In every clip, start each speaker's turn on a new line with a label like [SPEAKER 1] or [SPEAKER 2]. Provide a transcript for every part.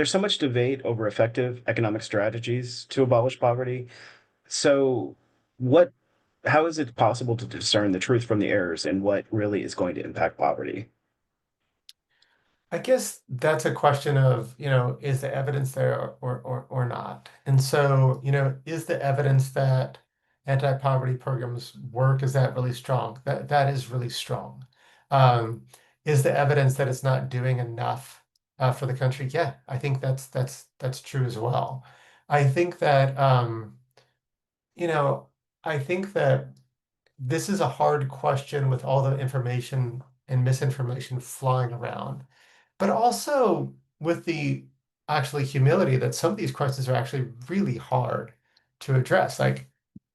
[SPEAKER 1] There's so much debate over effective economic strategies to abolish poverty. So, what, how is it possible to discern the truth from the errors and what really is going to impact poverty?
[SPEAKER 2] I guess that's a question of, is the evidence there or not? And so, is the evidence that anti-poverty programs work, is that really strong? That is really strong. Um, is the evidence that it's not doing enough for the country? Yeah, I think that's true as well. I think that you know, I think that this is a hard question with all the information and misinformation flying around, but also with the actually humility that some of these questions are actually really hard to address. Like,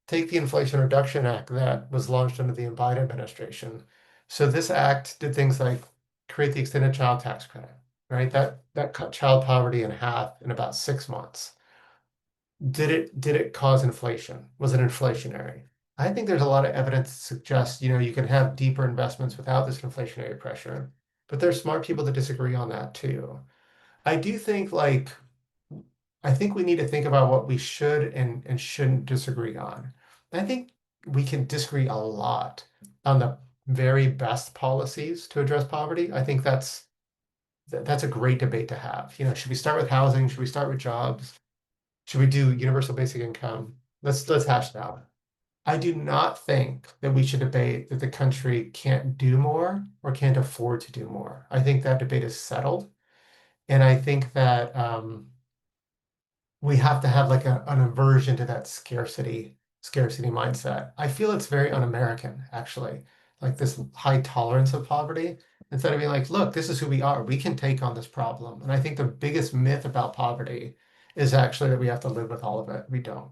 [SPEAKER 2] take the Inflation Reduction Act that was launched under the Biden administration. So this act did things like create the extended child tax credit, right? That cut child poverty in half in about 6 months. Did it cause inflation? Was it inflationary? I think there's a lot of evidence to suggest, you can have deeper investments without this inflationary pressure, but there's smart people that disagree on that too. I do think I think we need to think about what we should and shouldn't disagree on. I think we can disagree a lot on the very best policies to address poverty. I think that's a great debate to have. Should we start with housing? Should we start with jobs? Should we do universal basic income? Let's hash it out. I do not think that we should debate that the country can't do more or can't afford to do more. I think that debate is settled, and I think that we have to have like an aversion to that scarcity mindset. I feel it's very un-American, actually, like this high tolerance of poverty. Instead of being like, look, this is who we are. We can take on this problem. And I think the biggest myth about poverty is actually that we have to live with all of it. We don't.